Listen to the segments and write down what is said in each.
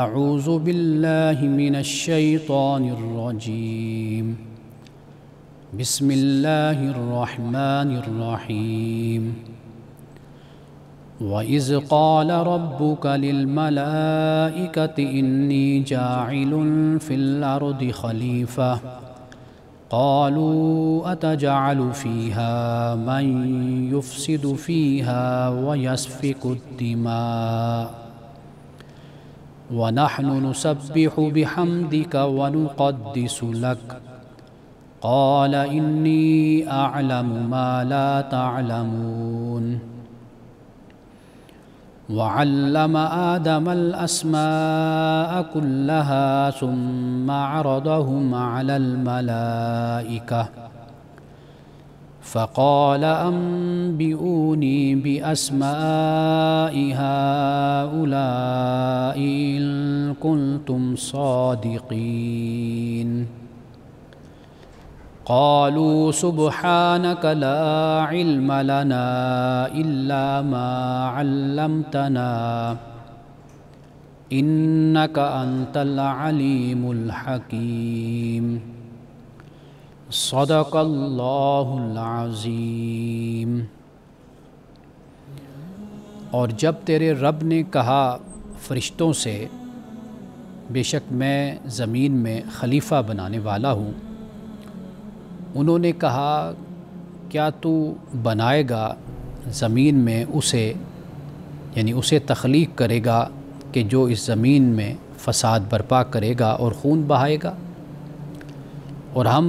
اعوذ باللہ من الشیطان الرجیم بسم اللہ الرحمن الرحیم وَإِذْ قَالَ رَبُّكَ لِلْمَلَائِكَةِ إِنِّي جَاعِلٌ فِي الْأَرْضِ خَلِيفَةً قَالُوا أَتَجْعَلُ فِيهَا مَن يُفْسِدُ فِيهَا وَيَسْفِكُ الدِّمَاءَ وَنَحْنُ نُسَبِّحُ بِحَمْدِكَ وَنُقَدِّسُ لَكَ قَالَ إِنِّي أَعْلَمُ مَا لَا تَعْلَمُونَ وَعَلَّمَ آدَمَ الْأَسْمَاءَ كُلَّهَا ثُمَّ عَرَضَهُمْ عَلَى الْمَلَائِكَةِ فَقَالَ أَنبِئُونِي بِأَسْمَاءِ هَؤُلَاءِ إِن كُنتُمْ صَادِقِينَ قالوا سبحانك لا علم لنا إلا ما علمتنا إنك أنت العليم الحكيم صدق اللہ العظیم۔ اور جب تیرے رب نے کہا فرشتوں سے بے شک میں زمین میں خلیفہ بنانے والا ہوں، انہوں نے کہا کیا تو بنائے گا زمین میں اسے تخلیق کرے گا کہ جو اس زمین میں فساد برپا کرے گا اور خون بہائے گا؟ اور ہم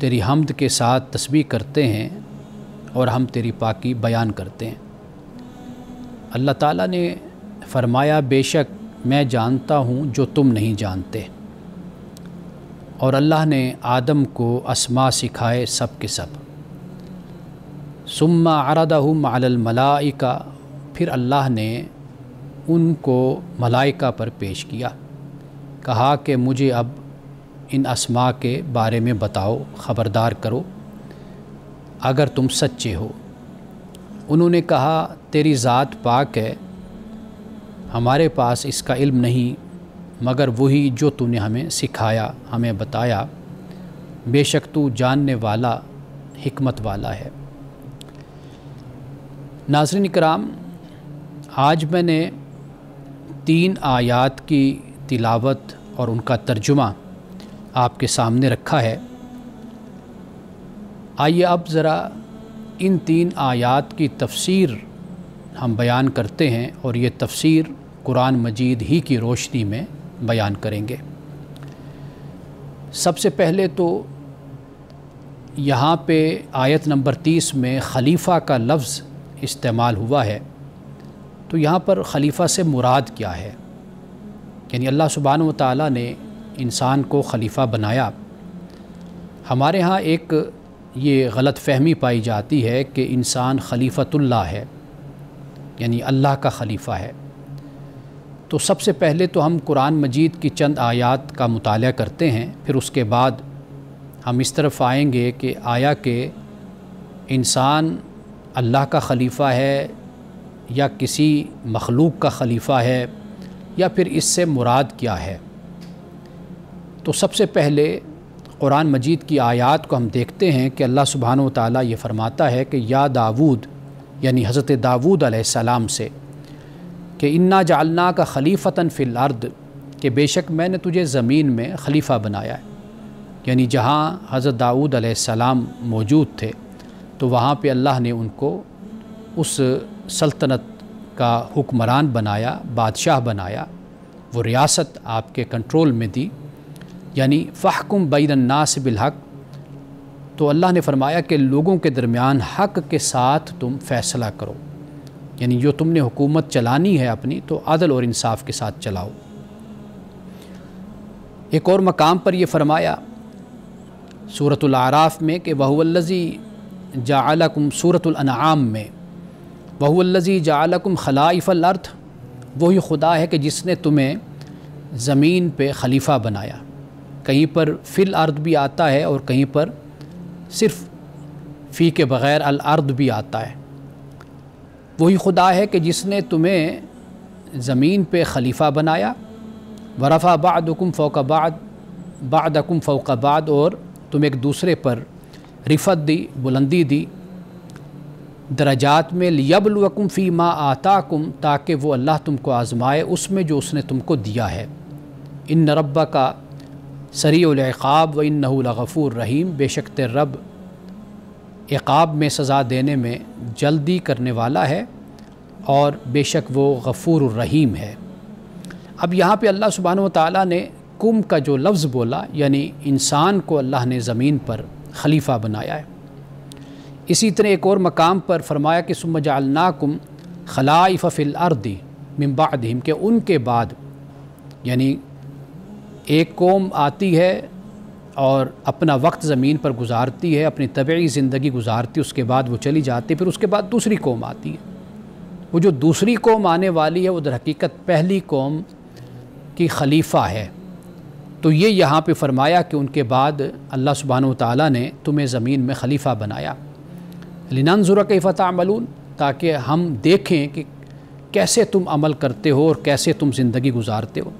تیری حمد کے ساتھ تسبیح کرتے ہیں اور ہم تیری پاکی بیان کرتے ہیں۔ اللہ تعالیٰ نے فرمایا بے شک میں جانتا ہوں جو تم نہیں جانتے، اور اللہ نے آدم کو اسماء سکھائے سب کے سب۔ ثم عرضہم علی الملائکہ، پھر اللہ نے ان کو ملائکہ پر پیش کیا، کہا کہ مجھے اب ان اسماء کے بارے میں بتاؤ، خبردار کرو اگر تم سچے ہو۔ انہوں نے کہا تیری ذات پاک ہے، ہمارے پاس اس کا علم نہیں مگر وہی جو تو نے ہمیں سکھایا، ہمیں بتایا، بے شک تو جاننے والا حکمت والا ہے۔ ناظرین کرام، آج میں نے 3 آیات کی تلاوت اور ان کا ترجمہ آپ کے سامنے رکھا ہے۔ آئیے اب ذرا ان 3 آیات کی تفسیر ہم بیان کرتے ہیں، اور یہ تفسیر قرآن مجید ہی کی روشنی میں بیان کریں گے۔ سب سے پہلے تو یہاں پہ آیت نمبر 30 میں خلیفہ کا لفظ استعمال ہوا ہے، تو یہاں پر خلیفہ سے مراد کیا ہے؟ یعنی اللہ سبحانہ و تعالیٰ نے انسان کو خلیفہ بنایا۔ ہمارے ہاں ایک یہ غلط فہمی پائی جاتی ہے کہ انسان خلیفۃ اللہ ہے، یعنی اللہ کا خلیفہ ہے۔ تو سب سے پہلے تو ہم قرآن مجید کی چند آیات کا مطالعہ کرتے ہیں، پھر اس کے بعد ہم اس طرف آئیں گے کہ آیا کہ انسان اللہ کا خلیفہ ہے یا کسی مخلوق کا خلیفہ ہے، یا پھر اس سے مراد کیا ہے۔ تو سب سے پہلے قرآن مجید کی آیات کو ہم دیکھتے ہیں کہ اللہ سبحانہ و تعالیٰ یہ فرماتا ہے کہ یا داود، یعنی حضرت داود علیہ السلام سے، کہ انا جعلناک خلیفتاً فی الارض، کہ بے شک میں نے تجھے زمین میں خلیفہ بنایا ہے۔ یعنی جہاں حضرت داؤد علیہ السلام موجود تھے تو وہاں پہ اللہ نے ان کو اس سلطنت کا حکمران بنایا، بادشاہ بنایا، وہ ریاست آپ کے کنٹرول میں دی۔ یعنی فاحکم بین الناس بالحق، تو اللہ نے فرمایا کہ لوگوں کے درمیان حق کے ساتھ تم فیصلہ کرو، یعنی جو تم نے حکومت چلانی ہے اپنی تو عدل اور انصاف کے ساتھ چلاؤ۔ ایک اور مقام پر یہ فرمایا سورۃ الاعراف میں کہ وَهُوَ الَّذِي جَعَلَكُمْ سورۃ الانعام میں وَهُوَ الَّذِي جَعَلَكُمْ خَلَائِفَ الْأَرْضِ، وہی خدا ہے کہ جس نے تمہیں زمین پہ خلیفہ بنایا۔ کہیں پر فی الارض بھی آتا ہے اور کہیں پر صرف فی کے بغیر الارض بھی آتا ہے۔ وہی خدا ہے کہ جس نے تمہیں زمین پہ خلیفہ بنایا ورفع بعضکم فوق بعض بعضکم فوق بعض، اور تم ایک دوسرے پر رفعت دی، بلندی دی درجات میں، لیبلوکم فیما آتاکم، تاکہ وہ اللہ تم کو آزمائے اس میں جو اس نے تم کو دیا ہے۔ ان ربک سریع العقاب و انہ لغفور رحیم، بے شک تیرا رب عقاب میں سزا دینے میں جلدی کرنے والا ہے اور بے شک وہ غفور الرحیم ہے۔ اب یہاں پہ اللہ سبحانہ و تعالیٰ نے کم کا جو لفظ بولا، یعنی انسان کو اللہ نے زمین پر خلیفہ بنایا ہے۔ اسی طرح ایک اور مقام پر فرمایا کہ ثم جعلناکم خلائف فی الارض من بعدہم، کہ ان کے بعد یعنی ایک قوم آتی ہے اور اپنا وقت زمین پر گزارتی ہے، اپنی طبعی زندگی گزارتی، اس کے بعد وہ چلی جاتی، پھر اس کے بعد دوسری قوم آتی ہے۔ وہ جو دوسری قوم آنے والی ہے وہ در حقیقت پہلی قوم کی خلیفہ ہے۔ تو یہ یہاں پہ فرمایا کہ ان کے بعد اللہ سبحانہ و تعالیٰ نے تمہیں زمین میں خلیفہ بنایا، لننظر کیف تعملون، تاکہ ہم دیکھیں کہ کیسے تم عمل کرتے ہو اور کیسے تم زندگی گزارتے ہو۔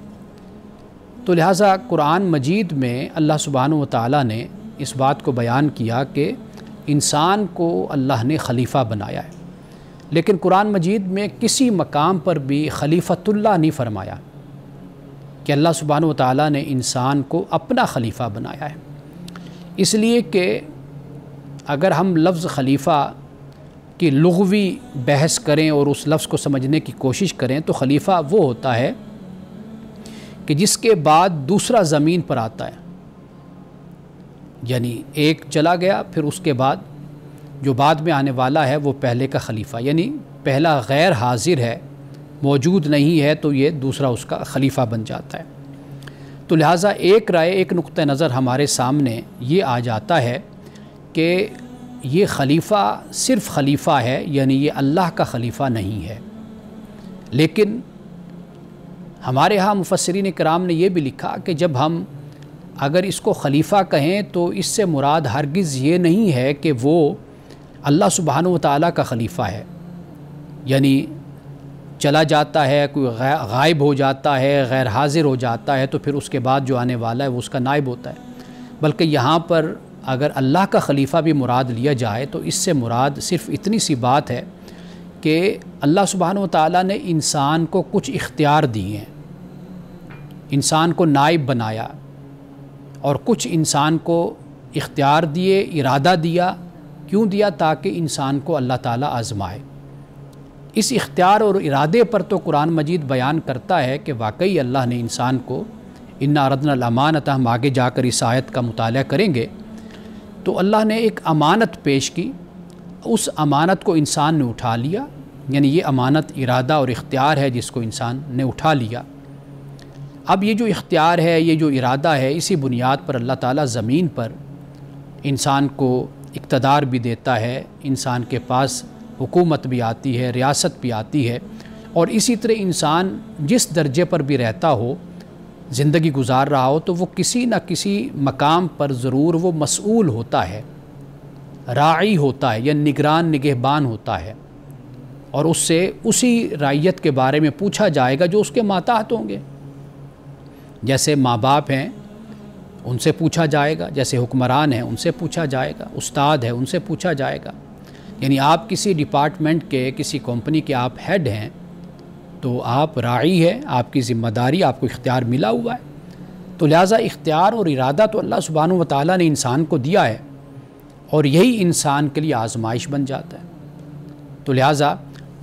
تو لہٰذا قرآن مجید میں اللہ سبحانہ و تعالیٰ نے اس بات کو بیان کیا کہ انسان کو اللہ نے خلیفہ بنایا ہے، لیکن قرآن مجید میں کسی مقام پر بھی خلیفۃ اللہ نہیں فرمایا کہ اللہ سبحانہ و تعالیٰ نے انسان کو اپنا خلیفہ بنایا ہے۔ اس لیے کہ اگر ہم لفظ خلیفہ کی لغوی بحث کریں اور اس لفظ کو سمجھنے کی کوشش کریں تو خلیفہ وہ ہوتا ہے کہ جس کے بعد دوسرا زمین پر آتا ہے، یعنی ایک چلا گیا پھر اس کے بعد جو بعد میں آنے والا ہے وہ پہلے کا خلیفہ، یعنی پہلا غیر حاضر ہے، موجود نہیں ہے، تو یہ دوسرا اس کا خلیفہ بن جاتا ہے۔ تو لہٰذا ایک رائے، ایک نقطہ نظر ہمارے سامنے یہ آ جاتا ہے کہ یہ خلیفہ صرف خلیفہ ہے، یعنی یہ اللہ کا خلیفہ نہیں ہے۔ لیکن ہمارے ہاں مفسرین کرام نے یہ بھی لکھا کہ جب ہم اگر اس کو خلیفہ کہیں تو اس سے مراد ہرگز یہ نہیں ہے کہ وہ اللہ سبحانہ و تعالیٰ کا خلیفہ ہے، یعنی چلا جاتا ہے، کوئی غائب ہو جاتا ہے، غیر حاضر ہو جاتا ہے، تو پھر اس کے بعد جو آنے والا ہے وہ اس کا نائب ہوتا ہے۔ بلکہ یہاں پر اگر اللہ کا خلیفہ بھی مراد لیا جائے تو اس سے مراد صرف اتنی سی بات ہے کہ اللہ سبحانہ و تعالیٰ نے انسان کو کچھ اختیار دیے ہیں، انسان کو نائب بنایا، اور کچھ انسان کو اختیار دیے، ارادہ دیا۔ کیوں دیا؟ تاکہ انسان کو اللہ تعالیٰ آزمائے۔ اس اختیار اور ارادے پر تو قرآن مجید بیان کرتا ہے کہ واقعی اللہ نے انسان کو انا عرضنا الامانۃ، ہم آگے جا کر اس آیت کا مطالعہ کریں گے، تو اللہ نے ایک امانت پیش کی، اس امانت کو انسان نے اٹھا لیا، یعنی یہ امانت ارادہ اور اختیار ہے جس کو انسان نے اٹھا لیا۔ اب یہ جو اختیار ہے، یہ جو ارادہ ہے، اسی بنیاد پر اللہ تعالیٰ زمین پر انسان کو اقتدار بھی دیتا ہے، انسان کے پاس حکومت بھی آتی ہے، ریاست بھی آتی ہے، اور اسی طرح انسان جس درجے پر بھی رہتا ہو، زندگی گزار رہا ہو، تو وہ کسی نہ کسی مقام پر ضرور وہ مسئول ہوتا ہے، راعی ہوتا ہے یا نگران نگہبان ہوتا ہے، اور اس سے اسی رعیت کے بارے میں پوچھا جائے گا جو اس کے ماتحت ہوں گے۔ جیسے ماں باپ ہیں ان سے پوچھا جائے گا، جیسے حکمران ہیں ان سے پوچھا جائے گا، استاد ہیں ان سے پوچھا جائے گا۔ یعنی آپ کسی ڈپارٹمنٹ کے، کسی کمپنی کے آپ ہیڈ ہیں تو آپ راعی ہیں، آپ کی ذمہ داری، آپ کو اختیار ملا ہوا ہے۔ تو لہٰذا اختیار اور ارادہ تو اللہ سبحانہ و تعالیٰ نے انسان کو دیا ہے، اور یہی انسان کے لیے آزمائش بن جاتا ہے۔ تو لہٰذا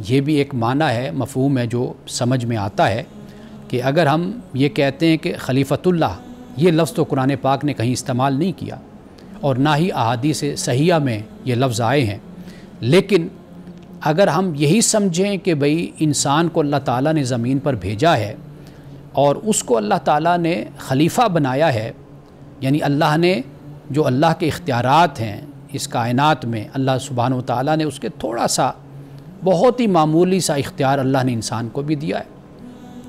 یہ بھی ایک معنی ہے، مفہوم ہے جو سمجھ میں آتا ہے کہ اگر ہم یہ کہتے ہیں کہ خلیفۃ اللہ، یہ لفظ تو قرآن پاک نے کہیں استعمال نہیں کیا اور نہ ہی احادیث صحیحہ میں یہ لفظ آئے ہیں، لیکن اگر ہم یہی سمجھیں کہ بھئی انسان کو اللہ تعالیٰ نے زمین پر بھیجا ہے اور اس کو اللہ تعالیٰ نے خلیفہ بنایا ہے، یعنی اللہ نے جو اللہ کے اختیارات ہیں اس کائنات میں، اللہ سبحانہ و تعالیٰ نے اس کے تھوڑا سا، بہت ہی معمولی سا اختیار اللہ نے انسان کو بھی دیا ہے،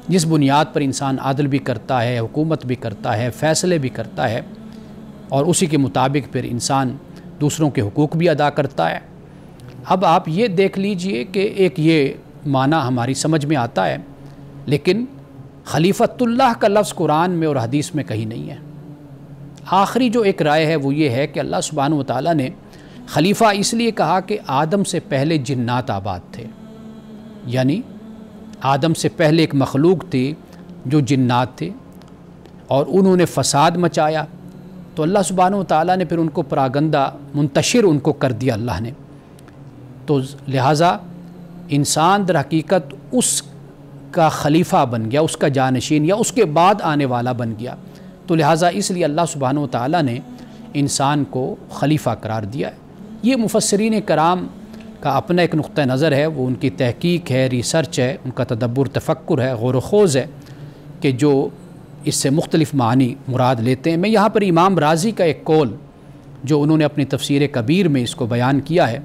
جس بنیاد پر انسان عدل بھی کرتا ہے، حکومت بھی کرتا ہے، فیصلے بھی کرتا ہے، اور اسی کے مطابق پھر انسان دوسروں کے حقوق بھی ادا کرتا ہے۔ اب آپ یہ دیکھ لیجئے کہ ایک یہ معنی ہماری سمجھ میں آتا ہے، لیکن خلیفۃ اللہ کا لفظ قرآن میں اور حدیث میں کہیں نہیں ہے۔ آخری جو ایک رائے ہے وہ یہ ہے کہ اللہ سبحانہ و تعالیٰ نے خلیفہ اس لیے کہا کہ آدم سے پہلے جنات آباد تھے، یعنی آدم سے پہلے ایک مخلوق تھی جو جنات تھے اور انہوں نے فساد مچایا، تو اللہ سبحانہ و تعالیٰ نے پھر ان کو پراگندہ منتشر ان کو کر دیا اللہ نے، تو لہٰذا انسان در حقیقت اس کا خلیفہ بن گیا، اس کا جانشین یا اس کے بعد آنے والا بن گیا، تو لہٰذا اس لیے اللہ سبحانہ و تعالیٰ نے انسان کو خلیفہ قرار دیا ہے۔ یہ مفسرین کرام کا اپنا ایک نقطہ نظر ہے، وہ ان کی تحقیق ہے، ریسرچ ہے، ان کا تدبر تفکر ہے، غور و خوض ہے کہ جو اس سے مختلف معنی مراد لیتے ہیں۔ میں یہاں پر امام رازی کا ایک قول جو انہوں نے اپنی تفسیر کبیر میں اس کو بیان کیا ہے،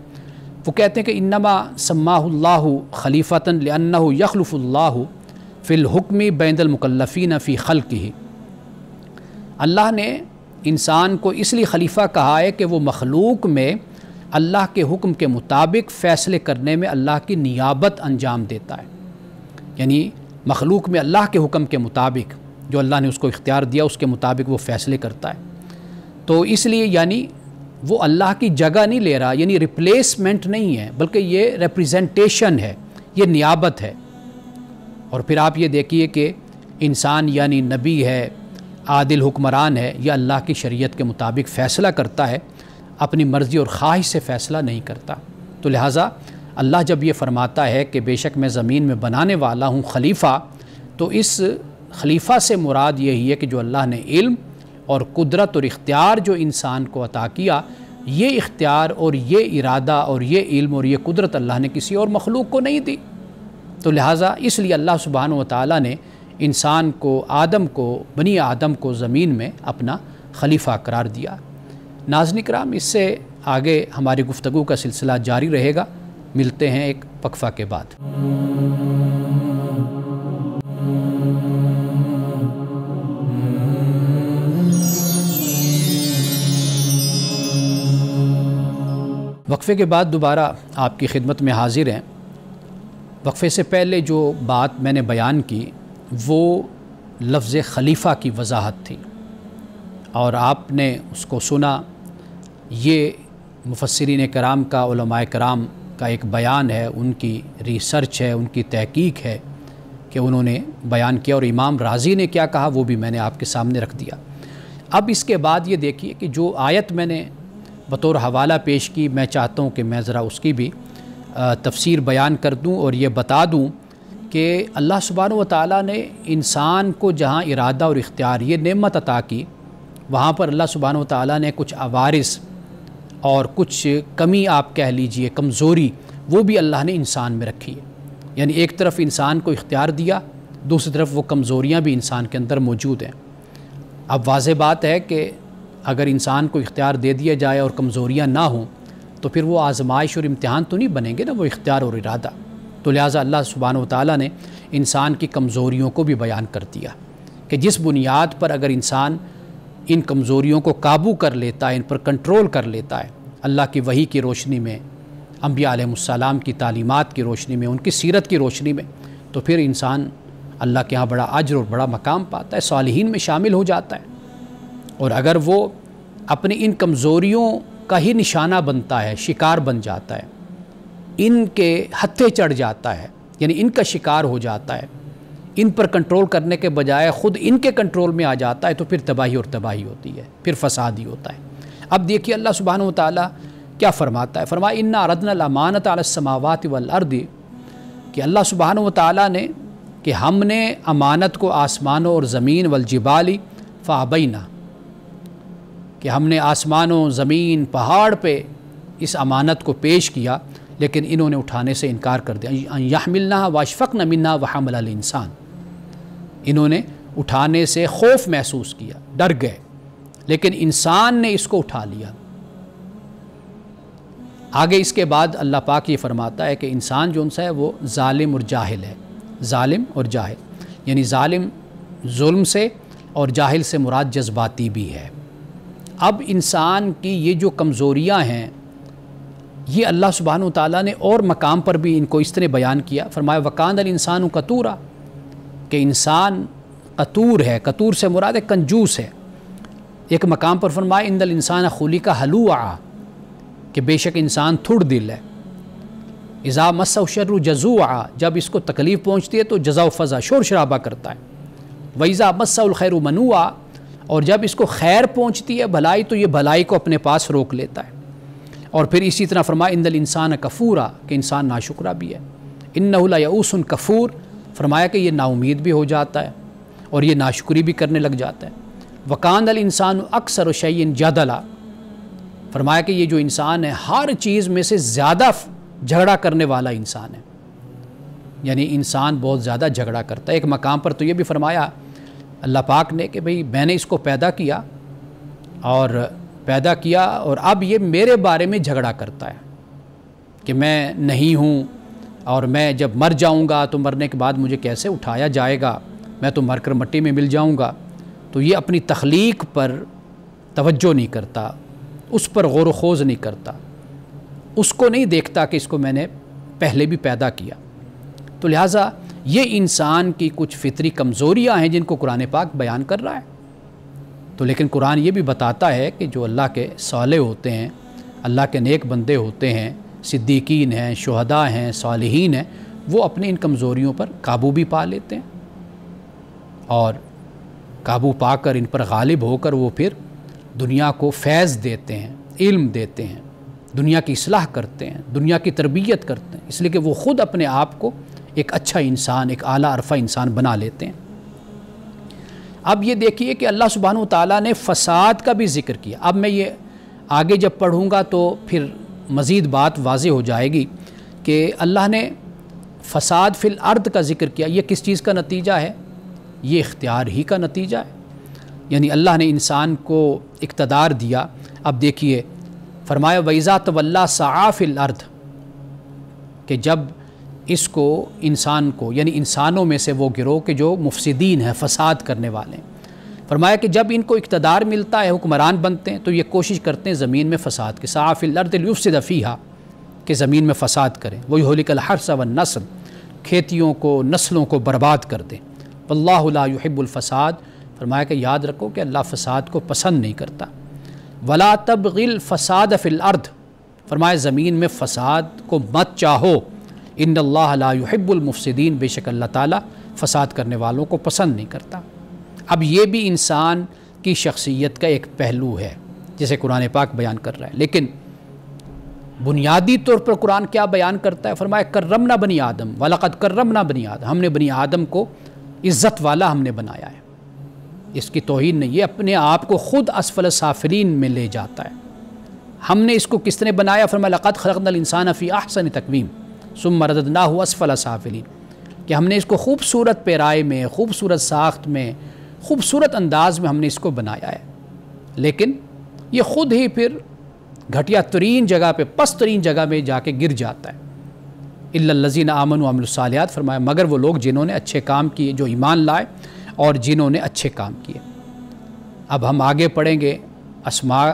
وہ کہتے ہیں کہ انما سماہ اللہ خلیفۃ لأنہ یخلف اللہ فی الحکم بین المکلفین فی خلقہ، اللہ نے انسان کو اس لیے خلیفہ کہا ہے کہ وہ مخلوق میں اللہ کے حکم کے مطابق فیصلے کرنے میں اللہ کی نیابت انجام دیتا ہے، یعنی مخلوق میں اللہ کے حکم کے مطابق جو اللہ نے اس کو اختیار دیا اس کے مطابق وہ فیصلے کرتا ہے، تو اس لیے یعنی وہ اللہ کی جگہ نہیں لے رہا، یعنی ریپلیسمنٹ نہیں ہے بلکہ یہ ریپریزنٹیشن ہے، یہ نیابت ہے۔ اور پھر آپ یہ دیکھیے کہ انسان یعنی نبی ہے، عادل حکمران ہے، یہ اللہ کی شریعت کے مطابق فیصلہ کرتا ہے، اپنی مرضی اور خواہش سے فیصلہ نہیں کرتا، تو لہٰذا اللہ جب یہ فرماتا ہے کہ بے شک میں زمین میں بنانے والا ہوں خلیفہ، تو اس خلیفہ سے مراد یہی ہے کہ جو اللہ نے علم اور قدرت اور اختیار جو انسان کو عطا کیا، یہ اختیار اور یہ ارادہ اور یہ علم اور یہ قدرت اللہ نے کسی اور مخلوق کو نہیں دی، تو لہٰذا اس لیے اللہ سبحانہ و تعالیٰ نے انسان کو، آدم کو، بنی آدم کو زمین میں اپنا خلیفہ قرار دیا۔ ناظرین کرام، اس سے آگے ہماری گفتگو کا سلسلہ جاری رہے گا، ملتے ہیں ایک وقفہ کے بعد۔ وقفے کے بعد دوبارہ آپ کی خدمت میں حاضر ہیں۔ وقفے سے پہلے جو بات میں نے بیان کی وہ لفظ خلیفہ کی وضاحت تھی، اور آپ نے اس کو سنا، یہ مفسرین کرام کا، علماء کرام کا ایک بیان ہے، ان کی ریسرچ ہے، ان کی تحقیق ہے کہ انہوں نے بیان کیا، اور امام رازی نے کیا کہا وہ بھی میں نے آپ کے سامنے رکھ دیا۔ اب اس کے بعد یہ دیکھیے کہ جو آیت میں نے بطور حوالہ پیش کی، میں چاہتا ہوں کہ میں ذرا اس کی بھی تفسیر بیان کر دوں اور یہ بتا دوں کہ اللہ سبحانہ و تعالیٰ نے انسان کو جہاں ارادہ اور اختیار یہ نعمت عطا کی، وہاں پر اللہ سبحانہ و تعالیٰ نے کچھ عوارض اور کچھ کمی آپ کہہ لیجئے، کمزوری، وہ بھی اللہ نے انسان میں رکھی ہے، یعنی ایک طرف انسان کو اختیار دیا، دوسری طرف وہ کمزوریاں بھی انسان کے اندر موجود ہیں۔ اب واضح بات ہے کہ اگر انسان کو اختیار دے دیا جائے اور کمزوریاں نہ ہوں تو پھر وہ آزمائش اور امتحان تو نہیں بنیں گے نا، وہ اختیار اور ارادہ، تو لہٰذا اللہ سبحانہ و تعالیٰ نے انسان کی کمزوریوں کو بھی بیان کر دیا کہ جس بنیاد پر اگر انسان ان کمزوریوں کو قابو کر لیتا ہے، ان پر کنٹرول کر لیتا ہے، اللہ کی وحی کی روشنی میں، انبیاء علیہ السلام کی تعلیمات کی روشنی میں، ان کی سیرت کی روشنی میں، تو پھر انسان اللہ کے ہاں بڑا اجر اور بڑا مقام پاتا ہے، صالحین میں شامل ہو جاتا ہے۔ اور اگر وہ اپنی ان کمزوریوں کا ہی نشانہ بنتا ہے، شکار بن جاتا ہے، ان کے ہتھے چڑھ جاتا ہے، یعنی ان کا شکار ہو جاتا ہے، ان پر کنٹرول کرنے کے بجائے خود ان کے کنٹرول میں آ جاتا ہے، تو پھر تباہی اور تباہی ہوتی ہے، پھر فساد ہی ہوتا ہے۔ اب دیکھیے اللہ سبحانہ و تعالیٰ کیا فرماتا ہے، فرمایا انا عرضنا الامانۃ علی السماوات والارض، کہ اللہ سبحانہ و تعالیٰ نے کہ ہم نے امانت کو آسمانوں اور زمین والجبال فابینا، کہ ہم نے آسمانوں، زمین، پہاڑ پہ اس امانت کو پیش کیا، لیکن انہوں نے اٹھانے سے انکار کر دیا۔ ان یحملنها واشفقن منها وحملها الانسان، انہوں نے اٹھانے سے خوف محسوس کیا، ڈر گئے، لیکن انسان نے اس کو اٹھا لیا۔ آگے اس کے بعد اللہ پاک یہ فرماتا ہے کہ انسان جو ہے وہ ظالم اور جاہل ہے، ظالم اور جاہل، یعنی ظالم ظلم سے اور جاہل سے مراد جذباتی بھی ہے۔ اب انسان کی یہ جو کمزوریاں ہیں یہ اللہ سبحانہ و تعالیٰ نے اور مقام پر بھی ان کو اس طرح بیان کیا، فرمایا وَقَانَ الْإِنسَانُ قَتُورًا، کہ انسان قطور ہے، قطور سے مراد ہے کنجوس ہے۔ ایک مقام پر فرمایا ان الانسان خلق ہلوعا، کہ بے شک انسان تھڑ دل ہے۔ اذا مسہ الشر جزوعا، جب اس کو تکلیف پہنچتی ہے تو جزع و فضا، شور شرابہ کرتا ہے۔ وَإِذَا مَسَّهُ الْخَيْرُ مَنُوعًا، اور جب اس کو خیر پہنچتی ہے بھلائی تو یہ بھلائی کو اپنے پاس روک لیتا ہے۔ اور پھر اسی طرح فرمایا ان الانسان کفورا، کہ انسان ناشکرہ بھی ہے۔ انہ لیئوس کفور، فرمایا کہ یہ نا امید بھی ہو جاتا ہے اور یہ ناشکری بھی کرنے لگ جاتا ہے۔ وَكَانَ الْإِنسَانُ أَكْثَرَ شَيْءٍ جَدَلًا، فرمایا کہ یہ جو انسان ہے ہر چیز میں سے زیادہ جھگڑا کرنے والا انسان ہے، یعنی انسان بہت زیادہ جھگڑا کرتا ہے۔ ایک مقام پر تو یہ بھی فرمایا اللہ پاک نے کہ بھئی میں نے اس کو پیدا کیا اور اب یہ میرے بارے میں جھگڑا کرتا ہے کہ میں نہیں ہوں، اور میں جب مر جاؤں گا تو مرنے کے بعد مجھے کیسے اٹھایا جائے گا، میں تو مر کر مٹی میں مل جاؤں گا۔ تو یہ اپنی تخلیق پر توجہ نہیں کرتا، اس پر غور و خوض نہیں کرتا، اس کو نہیں دیکھتا کہ اس کو میں نے پہلے بھی پیدا کیا۔ تو لہٰذا یہ انسان کی کچھ فطری کمزوریاں ہیں جن کو قرآن پاک بیان کر رہا ہے۔ تو لیکن قرآن یہ بھی بتاتا ہے کہ جو اللہ کے صالح ہوتے ہیں، اللہ کے نیک بندے ہوتے ہیں، صدیقین ہیں، شہداء ہیں، صالحین ہیں، وہ اپنی ان کمزوریوں پر قابو بھی پا لیتے ہیں، اور قابو پا کر ان پر غالب ہو کر وہ پھر دنیا کو فیض دیتے ہیں، علم دیتے ہیں، دنیا کی اصلاح کرتے ہیں، دنیا کی تربیت کرتے ہیں، اس لیے کہ وہ خود اپنے آپ کو ایک اچھا انسان، ایک اعلیٰ عرفہ انسان بنا لیتے ہیں۔ اب یہ دیکھیے کہ اللہ سبحانہ و تعالیٰ نے فساد کا بھی ذکر کیا۔ اب میں یہ آگے جب پڑھوں گا تو پھر مزید بات واضح ہو جائے گی کہ اللہ نے فساد فی الارض کا ذکر کیا۔ یہ کس چیز کا نتیجہ ہے؟ یہ اختیار ہی کا نتیجہ ہے، یعنی اللہ نے انسان کو اقتدار دیا۔ اب دیکھیے فرمایا وَإِذَا تَوَلَّىٰ سَعَىٰ فِي الْأَرْضِ، کہ جب اس کو انسان کو، یعنی انسانوں میں سے وہ گروہ کہ جو مفسدین ہیں، فساد کرنے والے ہیں، فرمایا کہ جب ان کو اقتدار ملتا ہے، حکمران بنتے ہیں، تو یہ کوشش کرتے ہیں زمین میں فساد کے، سعیٰ فی الارض لیفسد فیہا، کہ زمین میں فساد کریں، ویہلک الحرث والنسل، کھیتیوں کو، نسلوں کو برباد کر دیں۔ واللہ لا یحب الفساد، فرمایا کہ یاد رکھو کہ اللہ فساد کو پسند نہیں کرتا۔ ولا تبغی الفساد فی الارض، فرمایا زمین میں فساد کو مت چاہو، ان اللہ لا یحب المفسدین، بے شک اللہ تعالیٰ فساد کرنے والوں کو پسند نہیں کرتا۔ اب یہ بھی انسان کی شخصیت کا ایک پہلو ہے جسے قرآن پاک بیان کر رہا ہے، لیکن بنیادی طور پر قرآن کیا بیان کرتا ہے؟ فرمایا کرمنا بنی آدم وَلَقَدْ کرمنا بنی آدم، ہم نے بنی آدم کو عزت والا ہم نے بنایا ہے۔ اس کی توہین نہیں، یہ اپنے آپ کو خود اسفل سافلین میں لے جاتا ہے۔ ہم نے اس کو کس نے بنایا؟ فرمایا لَقَدْ خَلَقْنَا الْإِنسَانَ فِي أَحْسَنِ تَقْوِيمٍ ثُمَّ رَدَدْنَاهُ أَسْفَلَ سَافِلِينَ، کہ ہم نے اس کو خوبصورت پیرائے میں، خوبصورت ساخت میں، خوبصورت انداز میں ہم نے اس کو بنایا ہے، لیکن یہ خود ہی پھر گھٹیا ترین جگہ پہ، پست ترین جگہ میں جا کے گر جاتا ہے۔ إِلَّا الَّذِينَ آمَنُوا وَعَمِلُوا الصَّالِحَاتِ، فرمایا مگر وہ لوگ جنہوں نے اچھے کام کیے، جو ایمان لائے اور جنہوں نے اچھے کام کیے۔ اب ہم آگے پڑھیں گے، اسماء،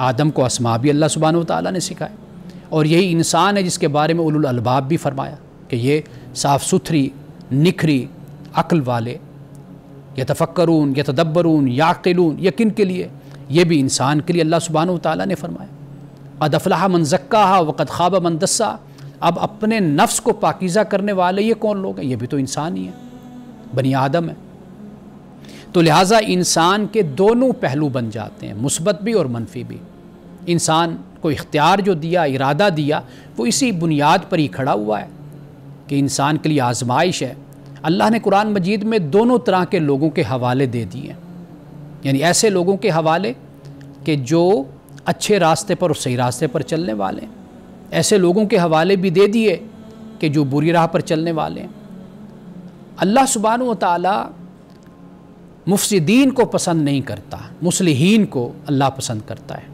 آدم کو اسماء بھی اللہ سبحانہ وتعالیٰ نے سکھائے، اور یہی انسان ہے جس کے بارے میں اولو الالباب بھی فرمایا کہ یہ صاف ستھری، نکھری عقل والے، یتفکرون، یتدبرون، یعقلون، یہ کن کے لیے؟ یہ بھی انسان کے لیے اللہ سبحانہ وتعالیٰ نے فرمایا قد افلح من زکاہا وقد خاب من دسا۔ اب اپنے نفس کو پاکیزہ کرنے والے یہ کون لوگ ہیں؟ یہ بھی تو انسان ہی ہیں، بنی آدم ہیں۔ تو لہٰذا انسان کے دونوں پہلو بن جاتے ہیں، مثبت بھی اور منفی بھی۔ انسان کو اختیار جو دیا، ارادہ دیا، وہ اسی بنیاد پر ہی کھڑا ہوا ہے کہ انسان کے لیے آزمائش ہے۔ اللہ نے قرآن مجید میں دونوں طرح کے لوگوں کے حوالے دے دیے ہیں، یعنی ایسے لوگوں کے حوالے کہ جو اچھے راستے پر اور صحیح راستے پر چلنے والے ہیں، ایسے لوگوں کے حوالے بھی دے دیے کہ جو بری راہ پر چلنے والے ہیں۔ اللہ سبحانہ و تعالیٰ مفسدین کو پسند نہیں کرتا، مصلحین کو اللہ پسند کرتا ہے،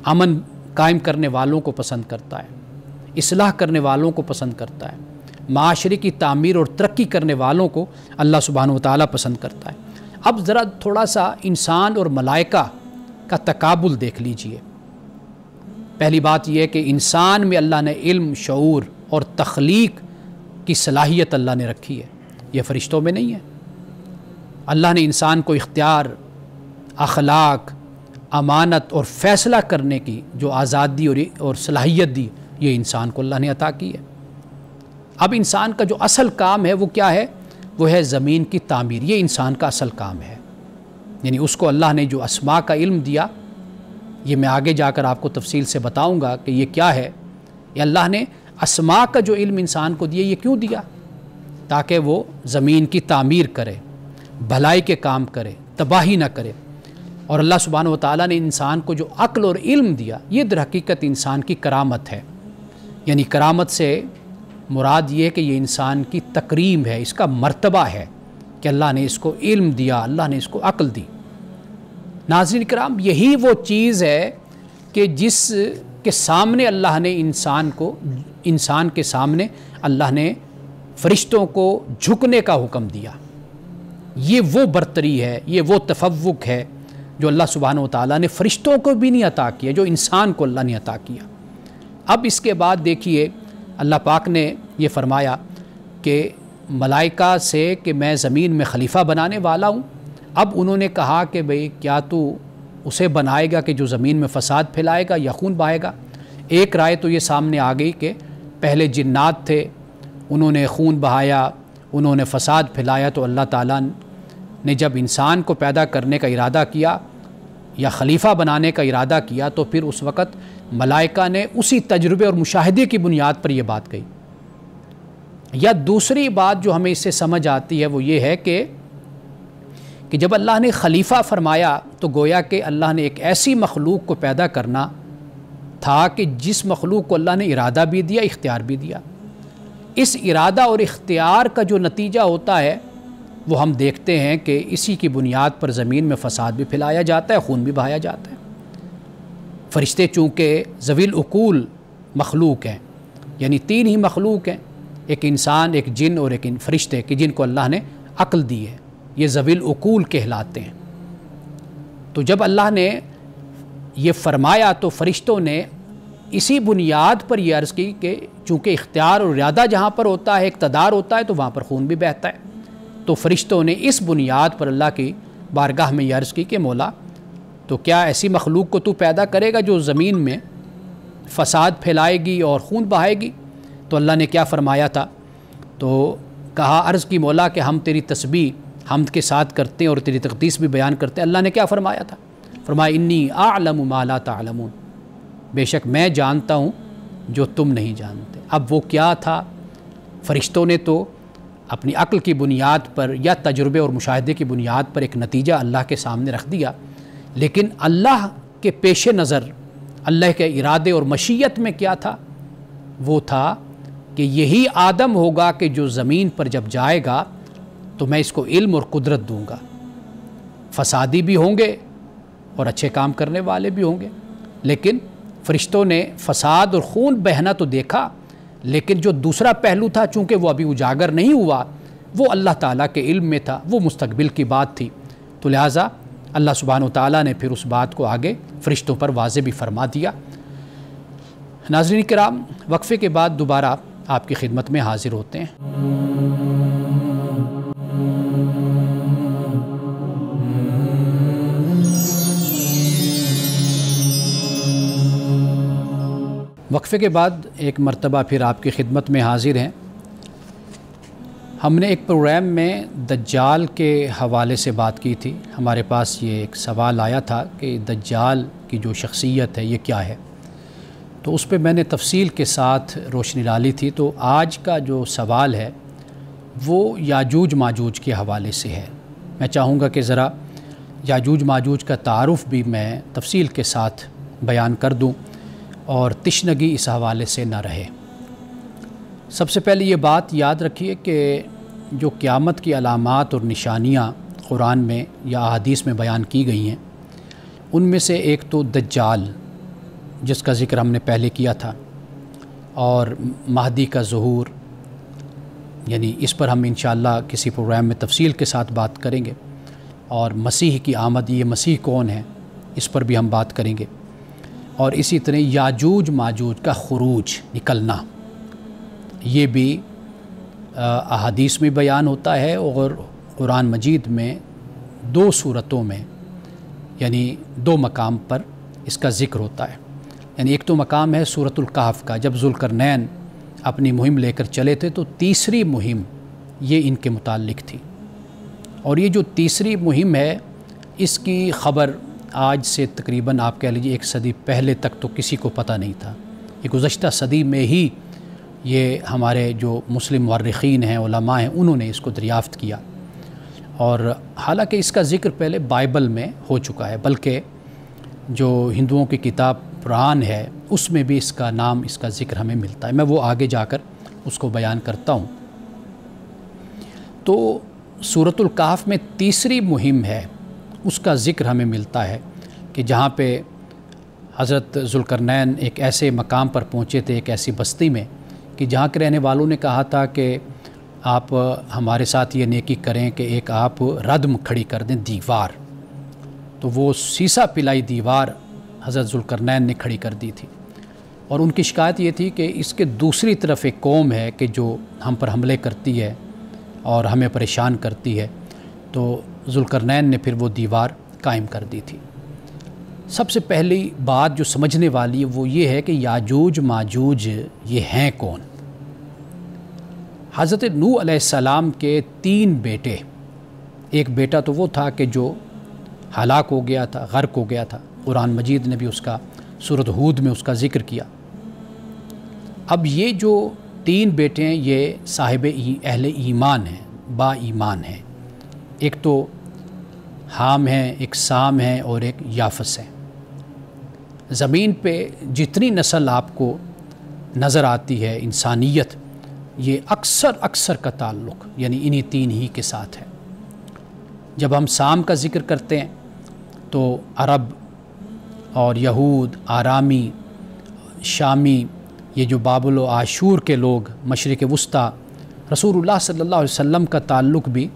امن قائم کرنے والوں کو پسند کرتا ہے، اصلاح کرنے والوں کو پسند کرتا ہے، معاشرے کی تعمیر اور ترقی کرنے والوں کو اللہ سبحانہ و تعالیٰ پسند کرتا ہے۔ اب ذرا تھوڑا سا انسان اور ملائکہ کا تقابل دیکھ لیجئے۔ پہلی بات یہ ہے کہ انسان میں اللہ نے علم، شعور اور تخلیق کی صلاحیت اللہ نے رکھی ہے، یہ فرشتوں میں نہیں ہے۔ اللہ نے انسان کو اختیار، اخلاق، امانت اور فیصلہ کرنے کی جو آزادی اور صلاحیت دی، یہ انسان کو اللہ نے عطا کی ہے۔ اب انسان کا جو اصل کام ہے وہ کیا ہے؟ وہ ہے زمین کی تعمیر۔ یہ انسان کا اصل کام ہے، یعنی اس کو اللہ نے جو اسماء کا علم دیا، یہ میں آگے جا کر آپ کو تفصیل سے بتاؤں گا کہ یہ کیا ہے۔ یہ اللہ نے اسماء کا جو علم انسان کو دیا، یہ کیوں دیا؟ تاکہ وہ زمین کی تعمیر کرے، بھلائی کے کام کرے، تباہی نہ کرے۔ اور اللہ سبحانہ و تعالیٰ نے انسان کو جو عقل اور علم دیا، یہ در حقیقت انسان کی کرامت ہے۔ یعنی کرامت سے مراد یہ ہے کہ یہ انسان کی تکریم ہے، اس کا مرتبہ ہے کہ اللہ نے اس کو علم دیا، اللہ نے اس کو عقل دی۔ ناظرین کرام، یہی وہ چیز ہے کہ جس کے سامنے اللہ نے انسان کے سامنے اللہ نے فرشتوں کو جھکنے کا حکم دیا۔ یہ وہ برتری ہے، یہ وہ تفوق ہے جو اللہ سبحانہ و تعالیٰ نے فرشتوں کو بھی نہیں عطا کیا، جو انسان کو اللہ نے عطا کیا۔ اب اس کے بعد دیکھیے اللہ پاک نے یہ فرمایا کہ ملائکہ سے کہ میں زمین میں خلیفہ بنانے والا ہوں۔ اب انہوں نے کہا کہ بھئی کیا تو اسے بنائے گا کہ جو زمین میں فساد پھیلائے گا یا خون بہائے گا؟ ایک رائے تو یہ سامنے آ گئی کہ پہلے جنات تھے، انہوں نے خون بہایا، انہوں نے فساد پھیلایا، تو اللہ تعالیٰ نے جب انسان کو پیدا کرنے کا ارادہ کیا یا خلیفہ بنانے کا ارادہ کیا، تو پھر اس وقت ملائکہ نے اسی تجربے اور مشاہدے کی بنیاد پر یہ بات کہی۔ یا دوسری بات جو ہمیں اس سے سمجھ آتی ہے وہ یہ ہے کہ جب اللہ نے خلیفہ فرمایا تو گویا کہ اللہ نے ایک ایسی مخلوق کو پیدا کرنا تھا کہ جس مخلوق کو اللہ نے ارادہ بھی دیا، اختیار بھی دیا۔ اس ارادہ اور اختیار کا جو نتیجہ ہوتا ہے وہ ہم دیکھتے ہیں کہ اسی کی بنیاد پر زمین میں فساد بھی پھیلایا جاتا ہے، خون بھی بہایا جاتا ہے۔ فرشتے چونکہ ذوی العقول مخلوق ہیں، یعنی تین ہی مخلوق ہیں، ایک انسان، ایک جن اور ایک فرشتے، کہ جن کو اللہ نے عقل دی ہے، یہ ذوی العقول کہلاتے ہیں۔ تو جب اللہ نے یہ فرمایا تو فرشتوں نے اسی بنیاد پر یہ عرض کی کہ چونکہ اختیار اور ارادہ جہاں پر ہوتا ہے، اقتدار ہوتا ہے، تو وہاں پر خون بھی بہتا ہے۔ تو فرشتوں نے اس بنیاد پر اللہ کی بارگاہ میں یہ عرض کی کہ مولا، تو کیا ایسی مخلوق کو تو پیدا کرے گا جو زمین میں فساد پھیلائے گی اور خون بہائے گی؟ تو اللہ نے کیا فرمایا تھا؟ تو کہا، عرض کی مولا کہ ہم تیری تسبیح حمد کے ساتھ کرتے ہیں اور تیری تقدیس بھی بیان کرتے ہیں۔ اللہ نے کیا فرمایا تھا؟ فرمایا انی اعلم ما لا تعلمون، بے شک میں جانتا ہوں جو تم نہیں جانتے۔ اب وہ کیا تھا؟ فرشتوں نے تو اپنی عقل کی بنیاد پر یا تجربے اور مشاہدے کی بنیاد پر ایک نتیجہ اللہ کے سامنے رکھ دیا، لیکن اللہ کے پیش نظر اللہ کے ارادے اور مشیت میں کیا تھا؟ وہ تھا کہ یہی آدم ہوگا کہ جو زمین پر جب جائے گا تو میں اس کو علم اور قدرت دوں گا۔ فسادی بھی ہوں گے اور اچھے کام کرنے والے بھی ہوں گے، لیکن فرشتوں نے فساد اور خون بہنا تو دیکھا، لیکن جو دوسرا پہلو تھا چونکہ وہ ابھی اجاگر نہیں ہوا، وہ اللہ تعالیٰ کے علم میں تھا، وہ مستقبل کی بات تھی۔ تو لہٰذا اللہ سبحانہ و تعالیٰ نے پھر اس بات کو آگے فرشتوں پر واضح بھی فرما دیا۔ ناظرین کرام، وقفے کے بعد دوبارہ آپ کی خدمت میں حاضر ہوتے ہیں۔ وقفے کے بعد ایک مرتبہ پھر آپ کی خدمت میں حاضر ہیں۔ ہم نے ایک پروگرام میں دجال کے حوالے سے بات کی تھی۔ ہمارے پاس یہ ایک سوال آیا تھا کہ دجال کی جو شخصیت ہے یہ کیا ہے، تو اس پہ میں نے تفصیل کے ساتھ روشنی ڈالی تھی۔ تو آج کا جو سوال ہے وہ یاجوج ماجوج کے حوالے سے ہے۔ میں چاہوں گا کہ ذرا یاجوج ماجوج کا تعارف بھی میں تفصیل کے ساتھ بیان کر دوں اور تشنگی اس حوالے سے نہ رہے۔ سب سے پہلے یہ بات یاد رکھیے کہ جو قیامت کی علامات اور نشانیاں قرآن میں یا احادیث میں بیان کی گئی ہیں، ان میں سے ایک تو دجال، جس کا ذکر ہم نے پہلے کیا تھا، اور مہدی کا ظہور، یعنی اس پر ہم انشاءاللہ کسی پروگرام میں تفصیل کے ساتھ بات کریں گے، اور مسیح کی آمد، یہ مسیح کون ہے، اس پر بھی ہم بات کریں گے، اور اسی طرح یاجوج ماجوج کا خروج، نکلنا، یہ بھی احادیث میں بیان ہوتا ہے اور قرآن مجید میں 2 صورتوں میں یعنی 2 مقام پر اس کا ذکر ہوتا ہے۔ یعنی ایک تو مقام ہے سورۃ الکہف کا، جب ذوالقرنین اپنی مہم لے کر چلے تھے تو تیسری مہم یہ ان کے متعلق تھی، اور یہ جو تیسری مہم ہے اس کی خبر آج سے تقریباً آپ کہہ لیجیے 1 صدی پہلے تک تو کسی کو پتہ نہیں تھا۔ یہ گزشتہ صدی میں ہی یہ ہمارے جو مسلم مورخین ہیں، علماء ہیں، انہوں نے اس کو دریافت کیا، اور حالانکہ اس کا ذکر پہلے بائبل میں ہو چکا ہے، بلکہ جو ہندوؤں کی کتاب قرآن ہے اس میں بھی اس کا نام، اس کا ذکر ہمیں ملتا ہے۔ میں وہ آگے جا کر اس کو بیان کرتا ہوں۔ تو سورۃ الکہف میں تیسری مہم ہے، اس کا ذکر ہمیں ملتا ہے کہ جہاں پہ حضرت ذوالقرنین ایک ایسے مقام پر پہنچے تھے، ایک ایسی بستی میں کہ جہاں کے رہنے والوں نے کہا تھا کہ آپ ہمارے ساتھ یہ نیکی کریں کہ ایک آپ ردم کھڑی کر دیں، دیوار۔ تو وہ سیسا پلائی دیوار حضرت ذوالقرنین نے کھڑی کر دی تھی، اور ان کی شکایت یہ تھی کہ اس کے دوسری طرف ایک قوم ہے کہ جو ہم پر حملے کرتی ہے اور ہمیں پریشان کرتی ہے، تو ذوالقرنین نے پھر وہ دیوار قائم کر دی تھی۔ سب سے پہلی بات جو سمجھنے والی ہے وہ یہ ہے کہ یاجوج ماجوج یہ ہیں کون؟ حضرت نوح علیہ السلام کے 3 بیٹے، ایک بیٹا تو وہ تھا کہ جو ہلاک ہو گیا تھا، غرق ہو گیا تھا، قرآن مجید نے بھی اس کا سورۃ ہود میں اس کا ذکر کیا۔ اب یہ جو 3 بیٹے ہیں یہ صاحب اہل ایمان ہیں، با ایمان ہیں۔ ایک تو حام ہیں، ایک سام ہیں، اور ایک یافس ہیں۔ زمین پہ جتنی نسل آپ کو نظر آتی ہے انسانیت، یہ اکثر کا تعلق یعنی انہی 3 ہی کے ساتھ ہے۔ جب ہم سام کا ذکر کرتے ہیں تو عرب اور یہود، آرامی، شامی، یہ جو بابل و عاشور کے لوگ، مشرق وسطیٰ، رسول اللہ صلی اللہ علیہ وسلم کا تعلق بھی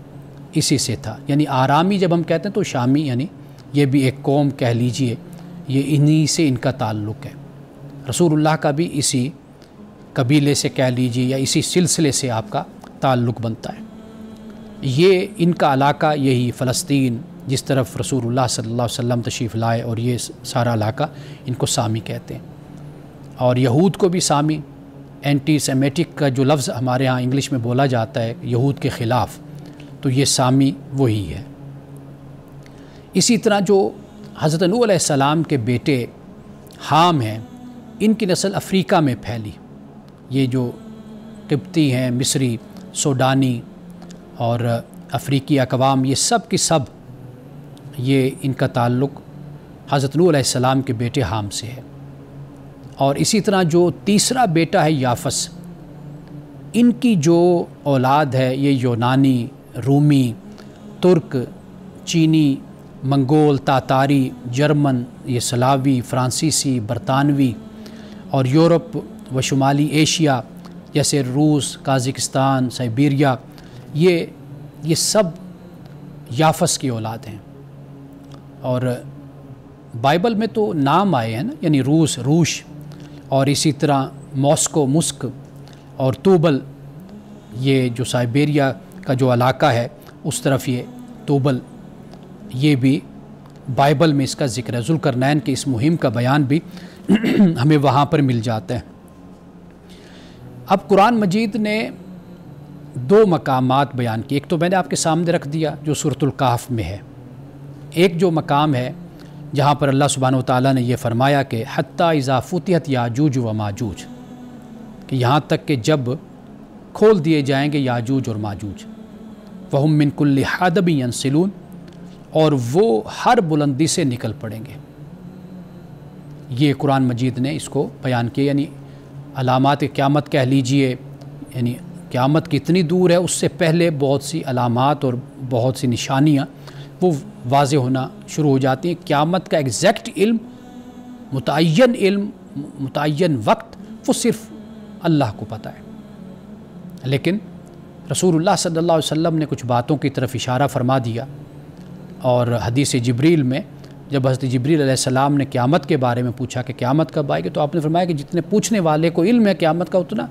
اسی سے تھا۔ یعنی آرامی جب ہم کہتے ہیں تو شامی یعنی یہ بھی ایک قوم کہہ لیجئے، یہ انہی سے ان کا تعلق ہے۔ رسول اللہ کا بھی اسی قبیلے سے کہہ لیجئے یا اسی سلسلے سے آپ کا تعلق بنتا ہے۔ یہ ان کا علاقہ یہی فلسطین، جس طرف رسول اللہ صلی اللہ علیہ وسلم تشریف لائے، اور یہ سارا علاقہ ان کو سامی کہتے ہیں۔ اور یہود کو بھی سامی، اینٹی سیمیٹک کا جو لفظ ہمارے ہاں انگلش میں بولا جاتا ہے یہود کے خلاف، تو یہ سامی وہی ہے۔ اسی طرح جو حضرت نوح علیہ السلام کے بیٹے حام ہیں، ان کی نسل افریقہ میں پھیلی۔ یہ جو قبطی ہیں، مصری، سوڈانی اور افریقی اقوام، یہ سب کی سب یہ ان کا تعلق حضرت نوح علیہ السلام کے بیٹے حام سے ہے۔ اور اسی طرح جو تیسرا بیٹا ہے یافس، ان کی جو اولاد ہے یہ یونانی، رومی، ترک، چینی، منگول، تاتاری، جرمن، یہ سلاوی، فرانسیسی، برطانوی، اور یورپ و شمالی ایشیا جیسے روس، قازقستان، سائبیریا، یہ سب یافس کی اولاد ہیں۔ اور بائبل میں تو نام آئے ہیں نا، یعنی روش، اور اسی طرح ماسکو، مسک، اور توبل، یہ جو سائبیریا کا جو علاقہ ہے اس طرف یہ توبل، یہ بھی بائبل میں اس کا ذکر ہے۔ ذوالقرنین کی اس مہم کا بیان بھی ہمیں وہاں پر مل جاتا ہے۔ اب قرآن مجید نے 2 مقامات بیان کیے، ایک تو میں نے آپ کے سامنے رکھ دیا جو سورۃ الکہف میں ہے، ایک جو مقام ہے جہاں پر اللہ سبحانہ وتعالیٰ نے یہ فرمایا کہ حتیٰ اذا فتحت یاجوج و ماجوج، کہ یہاں تک کہ جب کھول دیے جائیں گے یاجوج اور ماجوج، وہم من کل حدب ینسلون، اور وہ ہر بلندی سے نکل پڑیں گے۔ یہ قرآن مجید نے اس کو بیان کیا، یعنی علامات قیامت کہہ لیجئے، یعنی قیامت کتنی دور ہے اس سے پہلے بہت سی علامات اور بہت سی نشانیاں وہ واضح ہونا شروع ہو جاتی ہیں۔ قیامت کا ایگزیکٹ علم، متعین وقت، وہ صرف اللہ کو پتہ ہے، لیکن رسول اللہ صلی اللہ علیہ وسلم نے کچھ باتوں کی طرف اشارہ فرما دیا، اور حدیث جبریل میں جب حضرت جبریل علیہ السلام نے قیامت کے بارے میں پوچھا کہ قیامت کب آئے گی، تو آپ نے فرمایا کہ جتنے پوچھنے والے کو علم ہے قیامت کا اتنا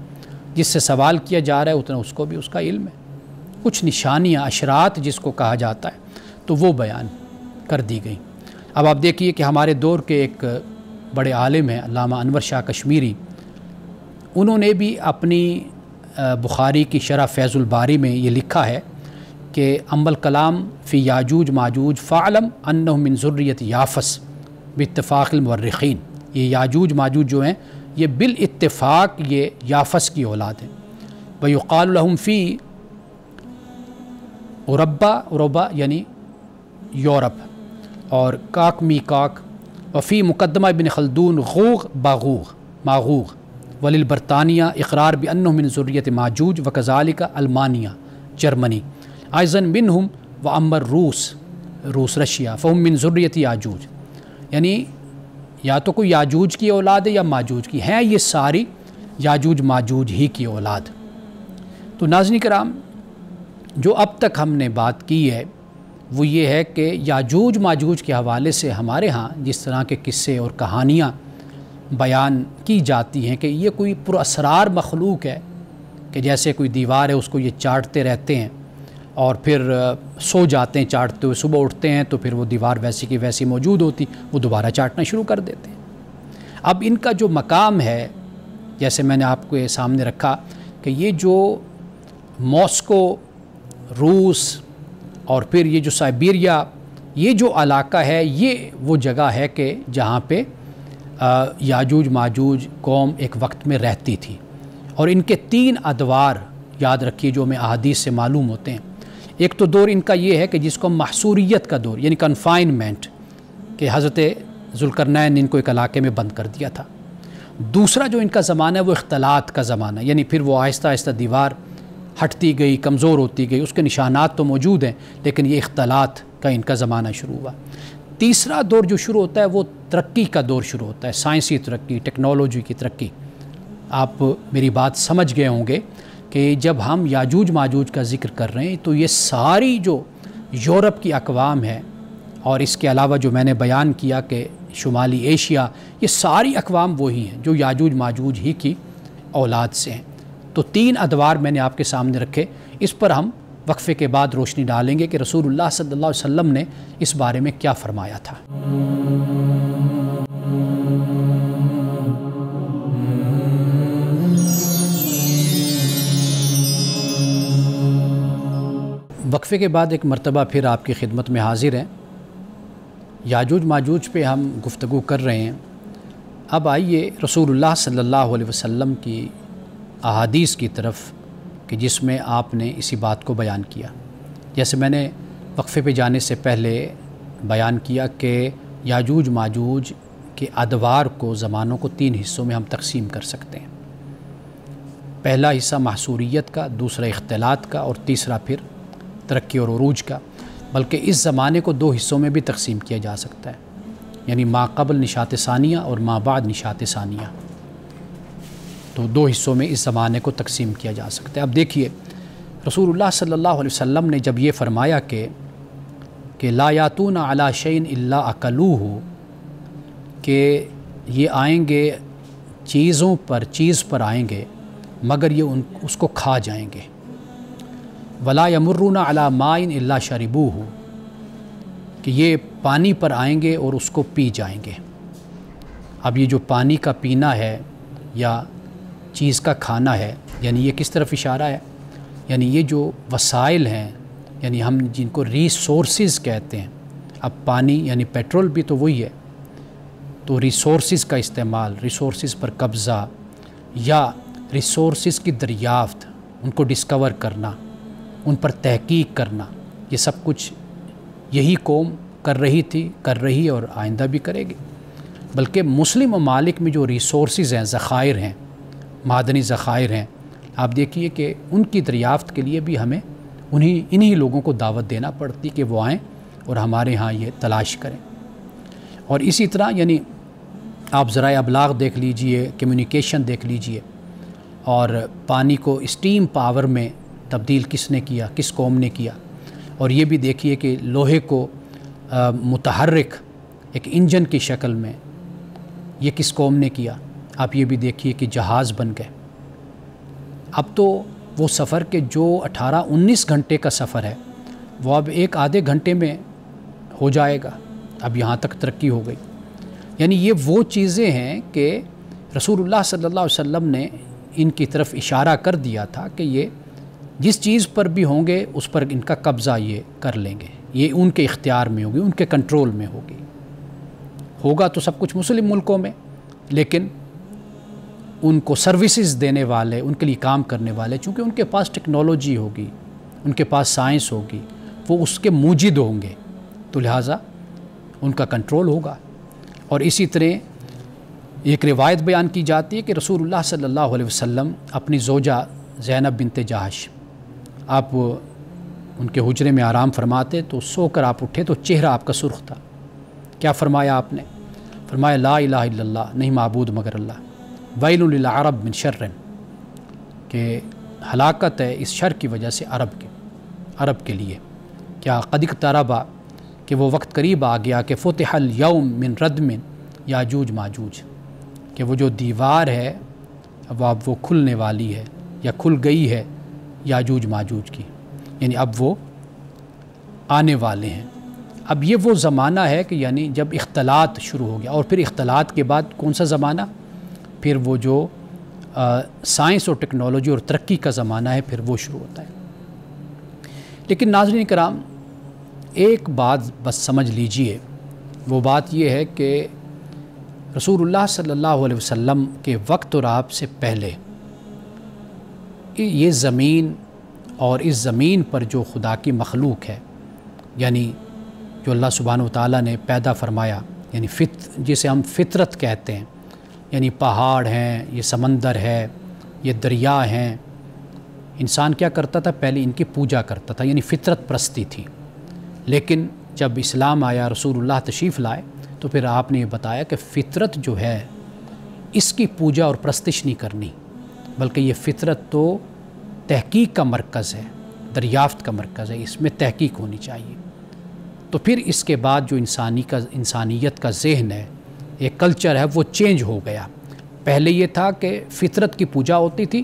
جس سے سوال کیا جا رہا ہے اتنا اس کو بھی اس کا علم ہے۔ کچھ نشانیاں، اشرات جس کو کہا جاتا ہے، تو وہ بیان کر دی گئی۔ اب آپ دیکھیے کہ ہمارے دور کے ایک بڑے عالم ہیں علامہ انور شاہ کشمیری، انہوں نے بھی اپنی بخاری کی شرح فیض الباری میں یہ لکھا ہے کہ ام الکلام فی یاجوج ماجوج فعلم انہم من ذریت یافس باتفاق المورخین۔ یہ یاجوج ماجوج جو ہیں یہ بالاتفاق یہ یافس کی اولاد ہیں۔ ویقال لہم فی اوربا یعنی یورپ، اور کاک میکاک، وفی مقدمہ ابن خلدون غوغ باغوغ ماغوغ، وللبرطانیہ اقرار بانہم من ذریت ماجوج وکذالک المانیہ جرمنی، ایضاً منہم وامر روس رشیا فہم من ذریت یاجوج۔ یعنی یا تو کوئی یاجوج کی اولاد ہے یا ماجوج کی، ہیں یہ ساری یاجوج ماجوج ہی کی اولاد۔ تو ناظرین کرام، جو اب تک ہم نے بات کی ہے وہ یہ ہے کہ یاجوج ماجوج کے حوالے سے ہمارے ہاں جس طرح کے قصے اور کہانیاں بیان کی جاتی ہیں کہ یہ کوئی پراسرار مخلوق ہے، کہ جیسے کوئی دیوار ہے اس کو یہ چاٹتے رہتے ہیں اور پھر سو جاتے ہیں چاٹتے ہوئے، صبح اٹھتے ہیں تو پھر وہ دیوار ویسی کی ویسی موجود ہوتی، وہ دوبارہ چاٹنا شروع کر دیتے ہیں۔ اب ان کا جو مقام ہے، جیسے میں نے آپ کو سامنے رکھا کہ یہ جو ماسکو، روس اور پھر یہ جو سائبیریا، یہ جو علاقہ ہے یہ وہ جگہ ہے کہ جہاں پہ یاجوج ماجوج قوم ایک وقت میں رہتی تھی، اور ان کے 3 ادوار یاد رکھیے جو ہمیں احادیث سے معلوم ہوتے ہیں۔ ایک تو دور ان کا یہ ہے کہ جس کو محصوریت کا دور یعنی کنفائنمنٹ، کہ حضرت ذوالقرنین نے ان کو ایک علاقے میں بند کر دیا تھا۔ دوسرا جو ان کا زمانہ ہے وہ اختلاط کا زمانہ، یعنی پھر وہ آہستہ آہستہ دیوار ہٹتی گئی، کمزور ہوتی گئی، اس کے نشانات تو موجود ہیں لیکن یہ اختلاط کا ان کا زمانہ شروع ہوا۔ تیسرا دور جو شروع ہوتا ہے وہ ترقی کا دور شروع ہوتا ہے، سائنسی ترقی، ٹیکنالوجی کی ترقی۔ آپ میری بات سمجھ گئے ہوں گے کہ جب ہم یاجوج ماجوج کا ذکر کر رہے ہیں تو یہ ساری جو یورپ کی اقوام ہے، اور اس کے علاوہ جو میں نے بیان کیا کہ شمالی ایشیا، یہ ساری اقوام وہی ہیں جو یاجوج ماجوج ہی کی اولاد سے ہیں۔ تو 3 ادوار میں نے آپ کے سامنے رکھے، اس پر ہم وقفے کے بعد روشنی ڈالیں گے کہ رسول اللہ صلی اللہ علیہ وسلم نے اس بارے میں کیا فرمایا تھا۔ وقفے کے بعد ایک مرتبہ پھر آپ کی خدمت میں حاضر ہیں۔ یاجوج ماجوج پہ ہم گفتگو کر رہے ہیں۔ اب آئیے رسول اللہ صلی اللہ علیہ وسلم کی احادیث کی طرف کہ جس میں آپ نے اسی بات کو بیان کیا۔ جیسے میں نے وقفے پہ جانے سے پہلے بیان کیا کہ یاجوج ماجوج کے ادوار کو، زمانوں کو 3 حصوں میں ہم تقسیم کر سکتے ہیں۔ پہلا حصہ محصوریت کا، دوسرا اختلاط کا، اور تیسرا پھر ترقی اور عروج کا۔ بلکہ اس زمانے کو 2 حصوں میں بھی تقسیم کیا جا سکتا ہے، یعنی ما قبل نشاط ثانیہ اور ما بعد نشاط ثانیہ۔ تو 2 حصوں میں اس زمانے کو تقسیم کیا جا سکتا ہے۔ اب دیکھیے رسول اللہ صلی اللہ علیہ وسلم نے جب یہ فرمایا کہ لا یاتون علی شیء الا اکلوہ، کہ یہ آئیں گے چیز پر آئیں گے مگر یہ اس کو کھا جائیں گے۔ ولا یمرون علی ماء الا شربوہ، کہ یہ پانی پر آئیں گے اور اس کو پی جائیں گے۔ اب یہ جو پانی کا پینا ہے یا چیز کا کھانا ہے، یعنی یہ کس طرف اشارہ ہے؟ یعنی یہ جو وسائل ہیں، یعنی ہم جن کو ریسورسز کہتے ہیں، اب پانی یعنی پیٹرول بھی تو وہی ہے، تو ریسورسز کا استعمال، ریسورسز پر قبضہ یا ریسورسز کی دریافت، ان کو ڈسکور کرنا، ان پر تحقیق کرنا، یہ سب کچھ یہی قوم کر رہی تھی، کر رہی اور آئندہ بھی کرے گی۔ بلکہ مسلم ممالک میں جو ریسورسز ہیں، ذخائر ہیں، معدنی ذخائر ہیں، آپ دیکھیے کہ ان کی دریافت کے لیے بھی ہمیں انہی لوگوں کو دعوت دینا پڑتی کہ وہ آئیں اور ہمارے ہاں یہ تلاش کریں۔ اور اسی طرح یعنی آپ ذرائع ابلاغ دیکھ لیجئے، کمیونیکیشن دیکھ لیجئے، اور پانی کو اسٹیم پاور میں تبدیل کس نے کیا، کس قوم نے کیا۔ اور یہ بھی دیکھیے کہ لوہے کو متحرک ایک انجن کی شکل میں یہ کس قوم نے کیا۔ آپ یہ بھی دیکھیے کہ جہاز بن گئے۔ اب تو وہ سفر کے جو 18-19 گھنٹے کا سفر ہے وہ اب ایک آدھے گھنٹے میں ہو جائے گا، اب یہاں تک ترقی ہو گئی۔ یعنی یہ وہ چیزیں ہیں کہ رسول اللہ صلی اللہ علیہ وسلم نے ان کی طرف اشارہ کر دیا تھا کہ یہ جس چیز پر بھی ہوں گے اس پر ان کا قبضہ یہ کر لیں گے، یہ ان کے اختیار میں ہوگی، ان کے کنٹرول میں ہوگی۔ ہوگا تو سب کچھ مسلم ملکوں میں، لیکن ان کو سروسز دینے والے، ان کے لیے کام کرنے والے، چونکہ ان کے پاس ٹیکنالوجی ہوگی، ان کے پاس سائنس ہوگی، وہ اس کے موجد ہوں گے، تو لہٰذا ان کا کنٹرول ہوگا۔ اور اسی طرح ایک روایت بیان کی جاتی ہے کہ رسول اللہ صلی اللہ علیہ وسلم اپنی زوجہ زینب بنت جہش، آپ ان کے حجرے میں آرام فرماتے تو سو کر آپ اٹھے تو چہرہ آپ کا سرخ تھا۔ کیا فرمایا آپ نے؟ فرمایا لا الہ الا اللہ، نہیں معبود مگر اللہ، ویل للعرب من شر، کہ ہلاکت ہے اس شر کی وجہ سے عرب کے لیے۔ کیا قد اقترب، کہ وہ وقت قریب آ گیا کہ فتح الیوم من ردم یاجوج ماجوج، کہ وہ جو دیوار ہے اب وہ کھلنے والی ہے یا کھل گئی ہے یاجوج ماجوج کی، یعنی اب وہ آنے والے ہیں۔ اب یہ وہ زمانہ ہے کہ یعنی جب اختلاط شروع ہو گیا، اور پھر اختلاط کے بعد کون سا زمانہ؟ پھر وہ جو سائنس اور ٹیکنالوجی اور ترقی کا زمانہ ہے، پھر وہ شروع ہوتا ہے۔ لیکن ناظرین کرام، ایک بات بس سمجھ لیجئے، وہ بات یہ ہے کہ رسول اللہ صلی اللہ علیہ وسلم کے وقت اور آپ سے پہلے یہ زمین اور اس زمین پر جو خدا کی مخلوق ہے، یعنی جو اللہ سبحانہ و تعالیٰ نے پیدا فرمایا، یعنی جسے ہم فطرت کہتے ہیں، یعنی پہاڑ ہیں، یہ سمندر ہے، یہ دریا ہیں، انسان کیا کرتا تھا؟ پہلے ان کی پوجا کرتا تھا، یعنی فطرت پرستی تھی۔ لیکن جب اسلام آیا، رسول اللہ تشریف لائے، تو پھر آپ نے یہ بتایا کہ فطرت جو ہے اس کی پوجا اور پرستش نہیں کرنی، بلکہ یہ فطرت تو تحقیق کا مرکز ہے، دریافت کا مرکز ہے، اس میں تحقیق ہونی چاہیے۔ تو پھر اس کے بعد جو انسانیت کا ذہن ہے، ایک کلچر ہے، وہ چینج ہو گیا۔ پہلے یہ تھا کہ فطرت کی پوجا ہوتی تھی،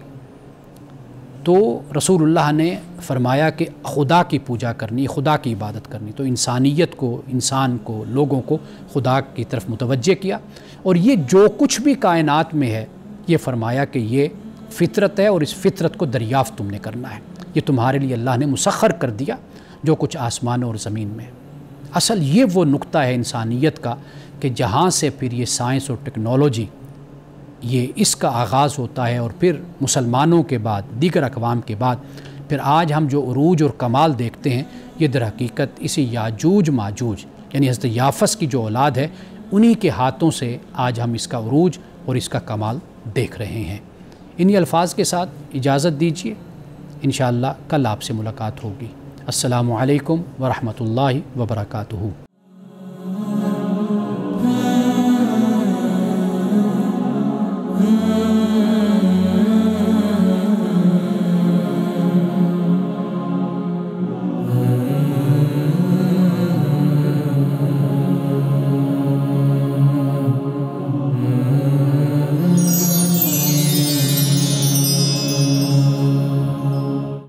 تو رسول اللہ نے فرمایا کہ خدا کی پوجا کرنی، خدا کی عبادت کرنی، تو انسانیت کو، انسان کو، لوگوں کو خدا کی طرف متوجہ کیا، اور یہ جو کچھ بھی کائنات میں ہے یہ فرمایا کہ یہ فطرت ہے، اور اس فطرت کو دریافت تم نے کرنا ہے، یہ تمہارے لیے اللہ نے مسخر کر دیا جو کچھ آسمان اور زمین میں ہے۔ اصل یہ وہ نقطہ ہے انسانیت کا کہ جہاں سے پھر یہ سائنس اور ٹیکنالوجی یہ اس کا آغاز ہوتا ہے، اور پھر مسلمانوں کے بعد، دیگر اقوام کے بعد، پھر آج ہم جو عروج اور کمال دیکھتے ہیں، یہ در حقیقت اسی یاجوج ماجوج یعنی حضرت یافس کی جو اولاد ہے، انہی کے ہاتھوں سے آج ہم اس کا عروج اور اس کا کمال دیکھ رہے ہیں۔ انہی الفاظ کے ساتھ اجازت دیجیے، انشاءاللہ کل آپ سے ملاقات ہوگی۔ السلام علیکم ورحمۃ اللہ وبرکاتہ۔